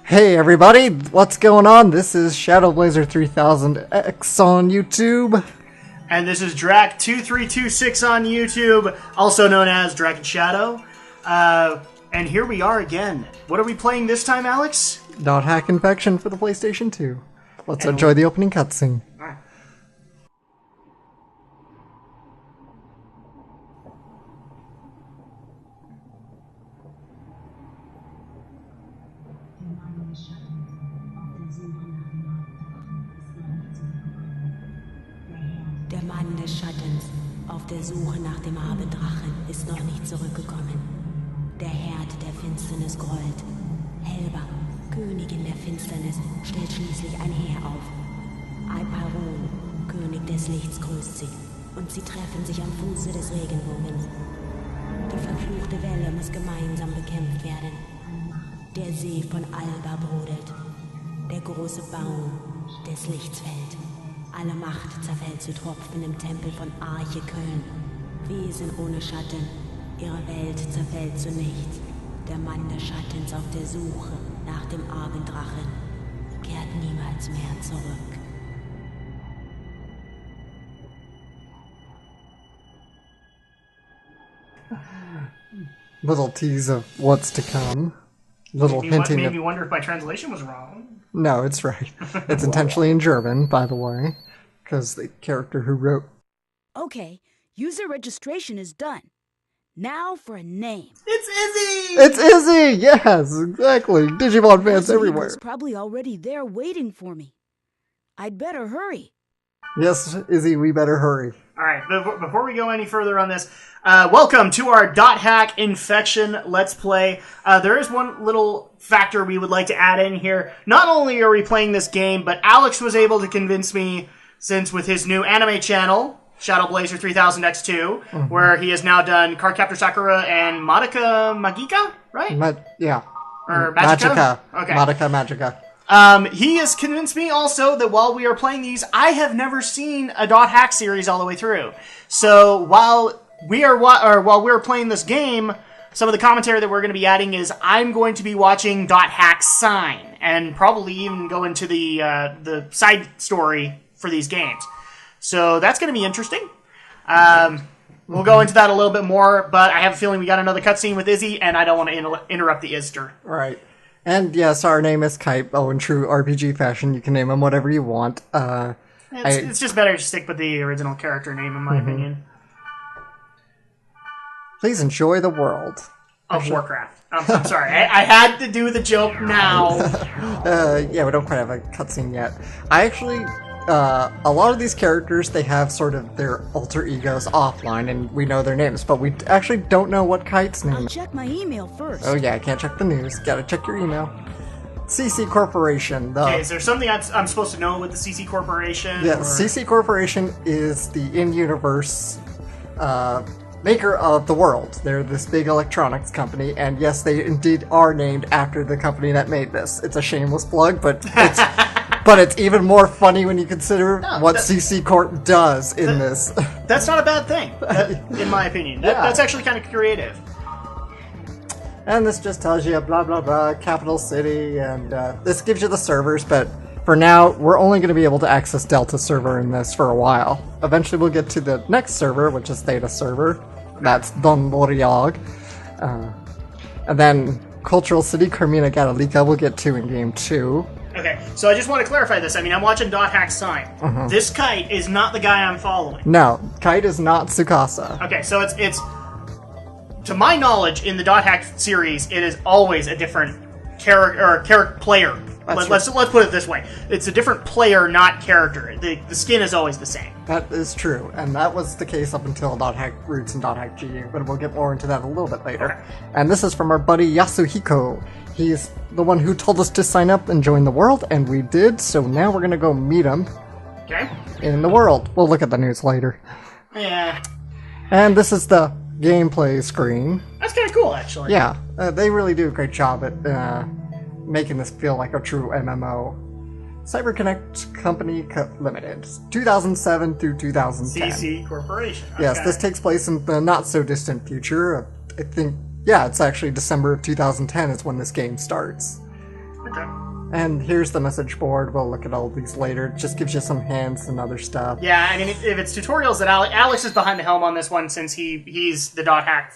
Hey everybody, what's going on? This is ShadowBlazer3000X on YouTube. And this is Drak2326 on YouTube, also known as Drak and Shadow. And here we are again. What are we playing this time, Alex? Hack Infection for the PlayStation 2. Let's enjoy the opening cutscene. Der Mann des Schattens auf der Suche nach dem Abendrachen ist noch nicht zurückgekommen. Der Herd der Finsternis grollt. Helba, Königin der Finsternis, stellt schließlich ein Heer auf. Alparon, König des Lichts, grüßt sie. Und sie treffen sich am Fuße des Regenbogens. Die verfluchte Welle muss gemeinsam bekämpft werden. Der See von Alba brodelt. Der große Baum des Lichts fällt. Alle Macht zerfällt zu Tropfen im Tempel von Arche Köln. Wesen ohne Schatten, ihre Welt zerfällt zu nichts. Der Mann des Schattens auf der Suche nach dem Abenddrachen kehrt niemals mehr zurück. Little tease of what's to come. Little hinting. Made me wonder if my translation was wrong. No, it's right. It's intentionally in German, by the way, because the character who wrote... Okay, user registration is done. Now for a name. It's Izzy! It's Izzy! Yes, exactly. Digimon fans everywhere. It's probably already there waiting for me. I'd better hurry. Yes, Izzy, we better hurry. Alright, before we go any further on this, welcome to our Hack Infection Let's Play. There is one little factor we would like to add in here. Not only are we playing this game, but Alex was able to convince me, since with his new anime channel, ShadowBlazer3000X2, where he has now done Cardcaptor Sakura and Madoka Magica, right? Yeah. Or Magica? Okay. Madoka Magica. He has convinced me also that while we are playing these, I have never seen a .hack series all the way through. So while we are playing this game, some of the commentary that we're going to be adding is I'm going to be watching .hack Sign and probably even go into the side story for these games. So that's going to be interesting. We'll go into that a little bit more, but I have a feeling we got another cutscene with Izzy, and I don't want to interrupt the Izster. Right. And yes, our name is Kite. Oh, in true RPG fashion, you can name him whatever you want. It's just better to stick with the original character name, in my opinion. Please enjoy the world. Of Warcraft. I'm sorry. I had to do the joke now. Yeah, we don't quite have a cutscene yet. I actually... a lot of these characters, they have sort of their alter egos offline, and we know their names, but we actually don't know what Kite's name is. I'll check my email first. Oh yeah, I can't check the news. Gotta check your email. CC Corporation. Okay, is there something I'm supposed to know with the CC Corporation? Yeah, CC Corporation is the in-universe maker of the world. They're this big electronics company, and yes, they indeed are named after the company that made this. It's a shameless plug, but it's but it's even more funny when you consider what CC Corp does in this. That's not a bad thing, in my opinion. That's actually kind of creative. And this just tells you blah blah blah, capital city, and this gives you the servers, but for now, we're only going to be able to access Delta server in this for a while. Eventually we'll get to the next server, which is Theta server. That's Don Loriog. And then Cultural City, Carmina Gadalica, we'll get to in Game 2. Okay, so I just want to clarify this. I mean, I'm watching Dot Hack's sign. This Kite is not the guy I'm following. No, Kite is not Tsukasa. Okay, so it's to my knowledge, in the Dot Hack series, it is always a different character player. Let's put it this way: it's a different player, not character. The skin is always the same. That is true, and that was the case up until Dot Hack Roots and Dot Hack GU, but we'll get more into that a little bit later. Okay. And this is from our buddy Yasuhiko. He's the one who told us to sign up and join the world, and we did. So now we're gonna go meet him. Okay. In the world. We'll look at the news later. Yeah. And this is the gameplay screen. That's kind of cool, actually. Yeah, they really do a great job at making this feel like a true MMO. CyberConnect Company Limited, 2007 through 2010. CC Corporation. Okay. Yes, this takes place in the not-so-distant future. I think, yeah, it's actually December of 2010 is when this game starts. Okay. And here's the message board. We'll look at all these later. It just gives you some hints and other stuff. Yeah, I mean, if it's tutorials that Alex is behind the helm on this one since he's the Dot Hack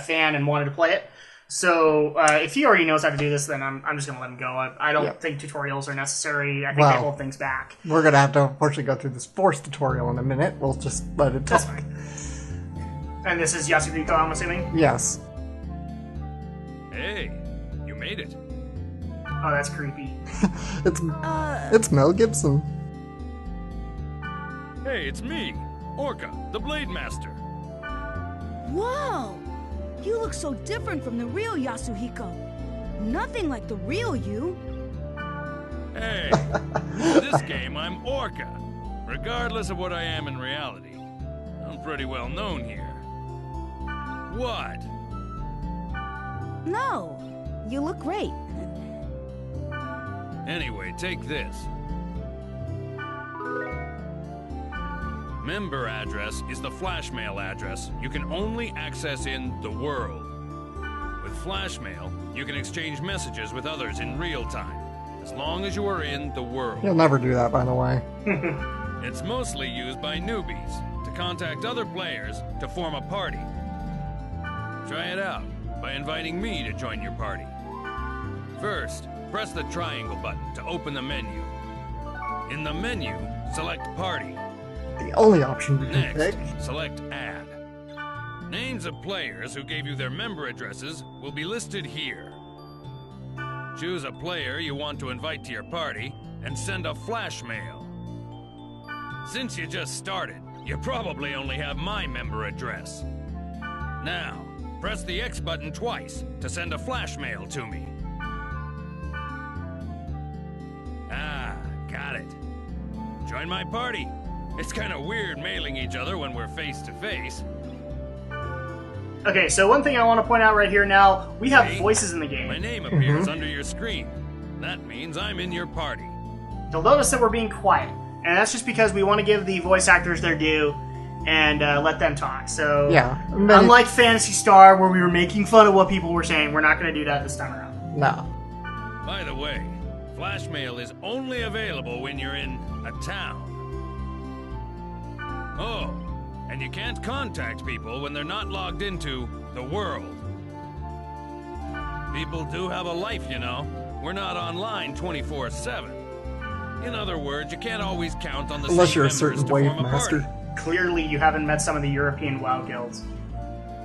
fan and wanted to play it. So if he already knows how to do this, then I'm just going to let him go. I don't think tutorials are necessary. I think they hold things back. We're going to have to unfortunately go through this forced tutorial in a minute. We'll just let it talk. That's fine. And this is Yasuhiko, I'm assuming? Yes. Hey, you made it. Oh, that's creepy. It's Mel Gibson. Hey, it's me, Orca, the Blade Master. Whoa! You look so different from the real Yasuhiko. Nothing like the real you. Hey, in this game I'm Orca. Regardless of what I am in reality, I'm pretty well known here. What? No, you look great. Anyway, take this. Member address is the flashmail address you can only access in the world. With flashmail, you can exchange messages with others in real time, as long as you are in the world. You'll never do that, by the way. It's mostly used by newbies to contact other players to form a party. Try it out by inviting me to join your party. First, press the triangle button to open the menu. In the menu, select Party. The only option you can Next, pick. select Add. Names of players who gave you their member addresses will be listed here. Choose a player you want to invite to your party and send a flash mail. Since you just started, you probably only have my member address. Now, press the X button twice to send a flash mail to me. Ah, got it. Join my party. It's kind of weird mailing each other when we're face to face. Okay, so one thing I want to point out right here now, we have voices in the game. My name appears under your screen. That means I'm in your party. You'll notice that we're being quiet, and that's just because we want to give the voice actors their due and let them talk. So, Yeah. unlike Phantasy Star, where we were making fun of what people were saying, we're not going to do that this time around. No. By the way, flash mail is only available when you're in a town. Oh, and you can't contact people when they're not logged into the world. People do have a life, you know. We're not online 24/7. In other words, you can't always count on the Unless same you're a members certain to wave form a master. party. Clearly, you haven't met some of the European WoW guilds.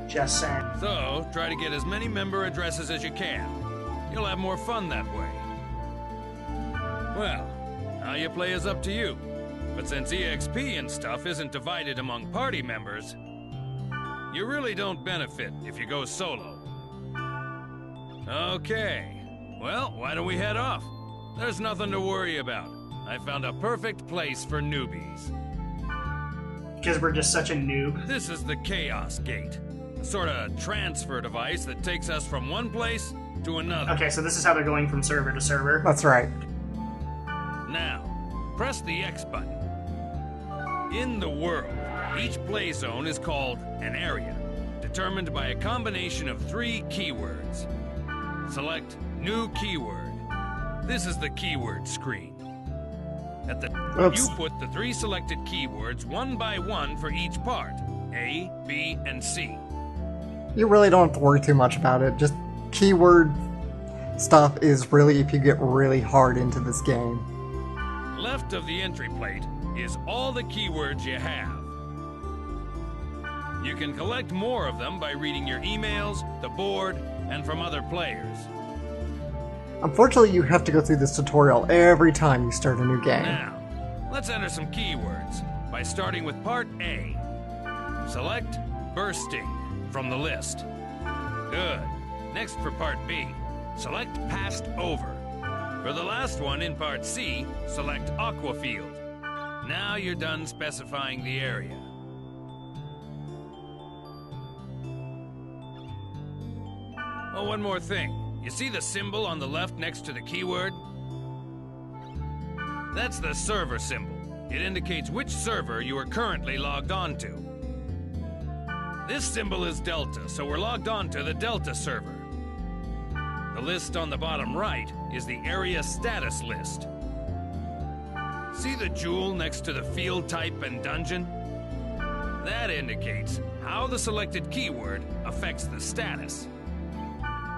Just saying. So, try to get as many member addresses as you can. You'll have more fun that way. Well, how you play is up to you. But since EXP and stuff isn't divided among party members, you really don't benefit if you go solo. Okay. Well, why don't we head off? There's nothing to worry about. I found a perfect place for newbies. Because we're just such a noob. This is the Chaos Gate. a sort of transfer device that takes us from one place to another. Okay, so this is how they're going from server to server. That's right. Now, press the X button. In the world, each play zone is called an area, determined by a combination of 3 keywords. Select New Keyword. This is the keyword screen. At the Oops. you put the 3 selected keywords one by one for each part, A, B, and C. You really don't have to worry too much about it. Just keyword stuff is really if you get really hard into this game. Left of the entry plate is all the keywords you have. You can collect more of them by reading your emails, the board, and from other players. Unfortunately, you have to go through this tutorial every time you start a new game. Now, let's enter some keywords by starting with part A. Select bursting from the list. Good. Next for part B, select passed over. For the last one in part C, select aqua field. Now you're done specifying the area. Oh, one more thing. You see the symbol on the left next to the keyword? That's the server symbol. It indicates which server you are currently logged on to. This symbol is Delta, so we're logged on to the Delta server. The list on the bottom right is the area status list. See the jewel next to the field type and dungeon? That indicates how the selected keyword affects the status.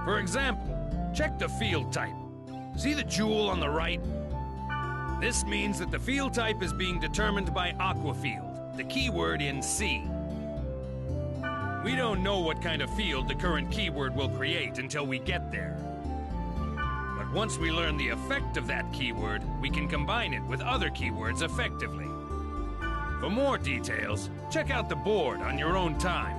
For example, check the field type. See the jewel on the right? This means that the field type is being determined by aqua field, the keyword in C. We don't know what kind of field the current keyword will create until we get there. But once we learn the effect of that keyword, we can combine it with other keywords effectively. For more details, check out the board on your own time.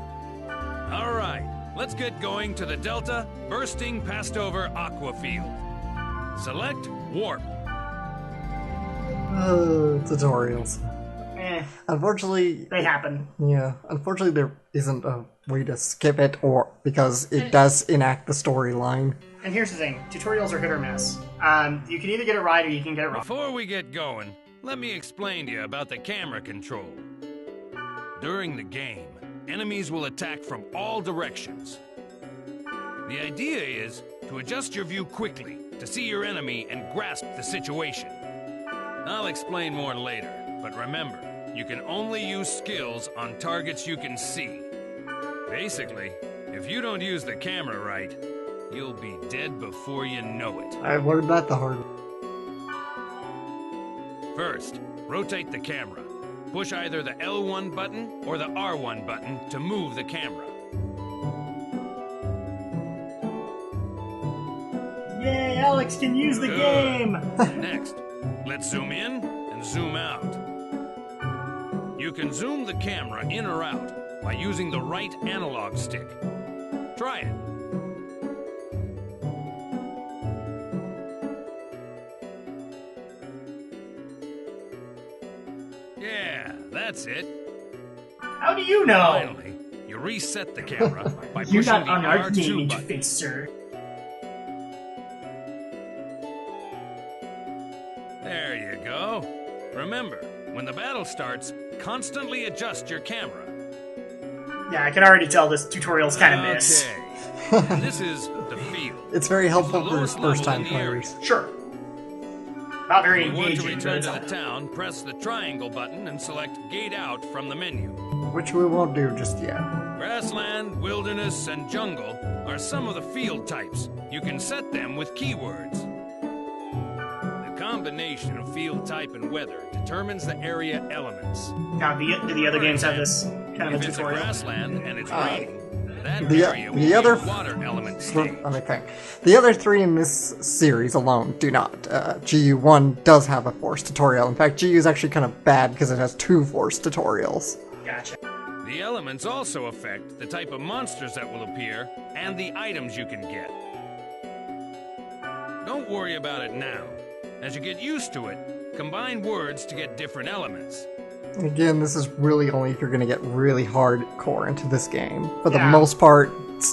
All right, let's get going to the Delta Bursting Passed Over Aqua Field. Select Warp. Tutorials. Unfortunately, They happen. yeah. Unfortunately, there isn't a way to skip it, or because it does enact the storyline. And here's the thing, tutorials are hit or miss. You can either get it right or you can get it wrong. Before we get going, let me explain to you about the camera control. During the game, enemies will attack from all directions. The idea is to adjust your view quickly to see your enemy and grasp the situation. I'll explain more later, but remember, you can only use skills on targets you can see. Basically, if you don't use the camera right, you'll be dead before you know it. I learned that the hard way. First, rotate the camera. Push either the L1 button or the R1 button to move the camera. Yay, Alex can use the game! Next, let's zoom in and zoom out. You can zoom the camera in or out by using the right analog stick. Try it. Yeah, that's it. How do you know? Finally, you reset the camera by You're pushing not the on our R2 game button. interface, sir. There you go. Remember, when the battle starts, constantly adjust your camera. Yeah, I can already tell this tutorial's kind of miss. Okay. And this is the field. It's very helpful the for lowest first-time level in the area. players. Sure. Not very If you want to engaging, but return it's to the helpful. town, press the triangle button and select Gate Out from the menu. Which we won't do just yet. Grassland, wilderness, and jungle are some of the field types. You can set them with keywords. The combination of field type and weather determines the area elements. Now, do the other games have this kind of If a it's a tutorial? grassland and it's raining, that the- area will the be other a water element stage. Let me think. The other 3 in this series alone do not. GU1 does have a force tutorial. In fact, GU is actually kind of bad because it has 2 force tutorials. Gotcha. The elements also affect the type of monsters that will appear and the items you can get. Don't worry about it now. As you get used to it, combine words to get different elements. Again, this is really only if you're going to get really hardcore into this game. For the Yeah. most part,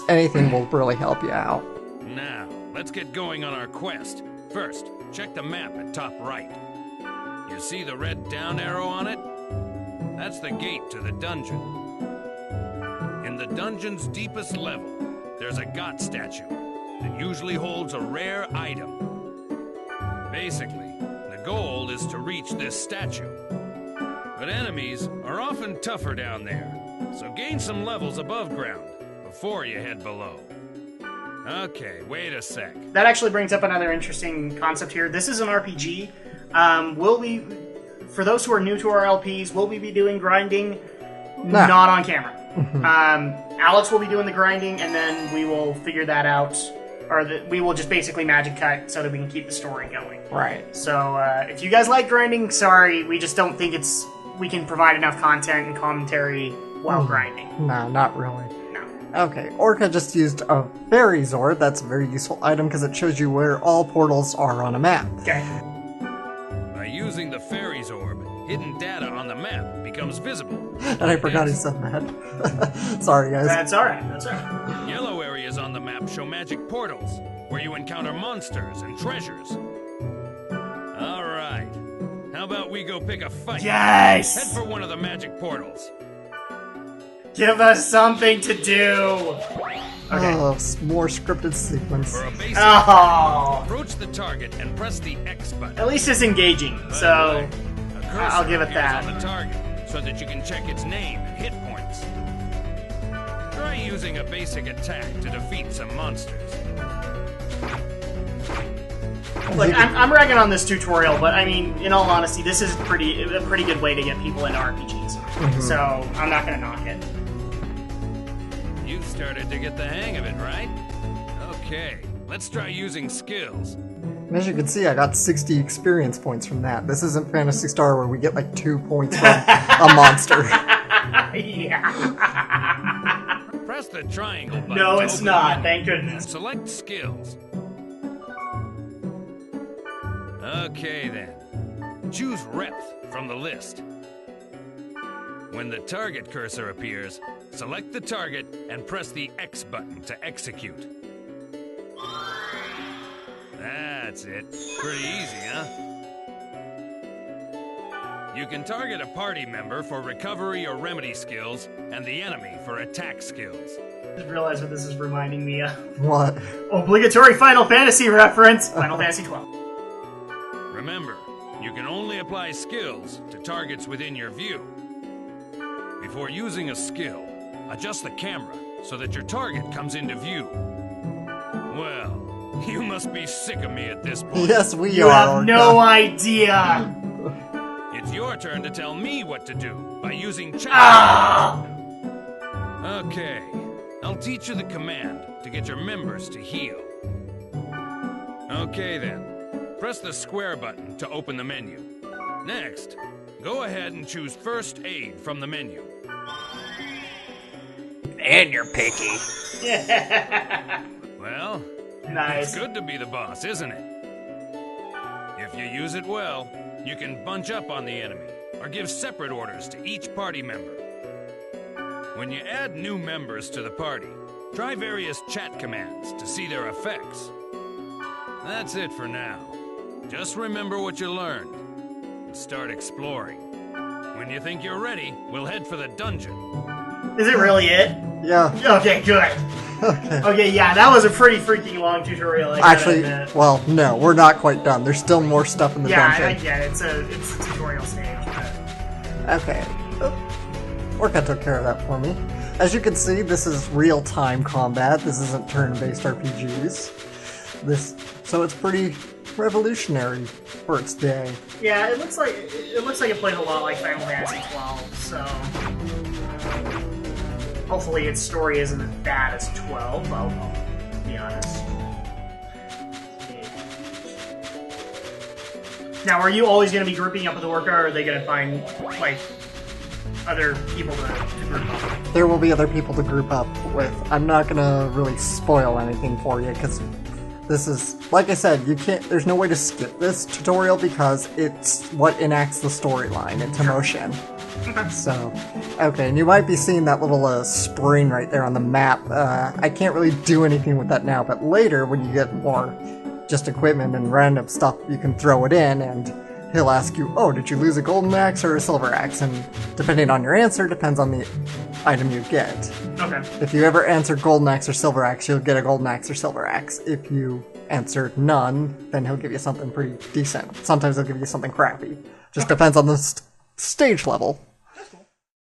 anything will really help you out. Now, let's get going on our quest. First, check the map at top right. You see the red down arrow on it? That's the gate to the dungeon. In the dungeon's deepest level, there's a god statue that usually holds a rare item. Basically, the goal is to reach this statue. But enemies are often tougher down there, so gain some levels above ground before you head below. Okay, wait a sec. That actually brings up another interesting concept here. This is an RPG. For those who are new to our LPs, will we be doing grinding? No. Not on camera. Alex will be doing the grinding, and then we will figure that out. We will just basically magic cut so that we can keep the story going. Right. So, if you guys like grinding, sorry, we just don't think we can provide enough content and commentary while grinding. No, not really. No. Okay, Orca just used a fairy Zord. That's a very useful item because it shows you where all portals are on a map. Okay. By using the fairy's orb, hidden data on the map becomes visible. And I forgot he said that. Sorry, guys. That's alright. That's alright. Yellow areas on the map show magic portals, where you encounter monsters and treasures. Alright. How about we go pick a fight? Yes! Head for one of the magic portals. Give us something to do! Okay. Oh, more scripted sequence. For a basic Oh! approach the target and press the X button. At least it's engaging, By so... the way, a cursor I'll give it appears that. on the target so that you can check its name and hit points. Try using a basic attack to defeat some monsters. Look, I'm ragging on this tutorial, but I mean, in all honesty, this is a pretty good way to get people into RPGs. So, I'm not gonna knock it. You've started to get the hang of it, right? Okay, let's try using skills. And as you can see, I got 60 experience points from that. This isn't Phantasy Star where we get like 2 points from a monster. Yeah. Press the triangle button. No, to it's open the not, menu thank and goodness. select skills. Okay then. Choose Repth from the list. When the target cursor appears, select the target and press the X button to execute. That's it. Pretty easy, huh? You can target a party member for recovery or remedy skills, and the enemy for attack skills. I just realized what this is reminding me of. What? Obligatory Final Fantasy reference! Final Fantasy 12. Remember, you can only apply skills to targets within your view. Before using a skill, adjust the camera so that your target comes into view. Well, you must be sick of me at this point. Yes, we You are. have Orca. no idea! It's your turn to tell me what to do by using chat. Ah! Okay, I'll teach you the command to get your members to heal. Okay then, press the square button to open the menu. Next, go ahead and choose First Aid from the menu. And you're picky. Well, Nice. it's good to be the boss, isn't it? If you use it well, you can bunch up on the enemy, or give separate orders to each party member. When you add new members to the party, try various chat commands to see their effects. That's it for now. Just remember what you learned, and start exploring. When you think you're ready, we'll head for the dungeon. Is it really it? Yeah. Okay, good. Okay, yeah, that was a pretty freaking long tutorial. I gotta Actually, admit. well, no, we're not quite done. There's still more stuff in the Yeah, I dungeon. get it. It's a tutorial stage. But... Okay. Orca took care of that for me. As you can see, this is real-time combat. This isn't turn-based RPGs. So it's pretty revolutionary for its day. Yeah, it looks like it played a lot like Final Fantasy 12. So hopefully its story isn't as bad as 12. I'll be honest. Now, are you always going to be grouping up with Orca, or are they going to find like other people to group up with? There will be other people to group up with. I'm not gonna really spoil anything for you because this is, like I said, you can't. There's no way to skip this tutorial because it's what enacts the storyline into motion. So, okay, and you might be seeing that little spring right there on the map. I can't really do anything with that now, but later when you get more just equipment and random stuff, you can throw it in and he'll ask you, oh, did you lose a golden axe or a silver axe? And depending on your answer, depends on the item you get. Okay. If you ever answer golden axe or silver axe, you'll get a golden axe or silver axe. If you answer none, then he'll give you something pretty decent. Sometimes he'll give you something crappy. Just depends on the stage level.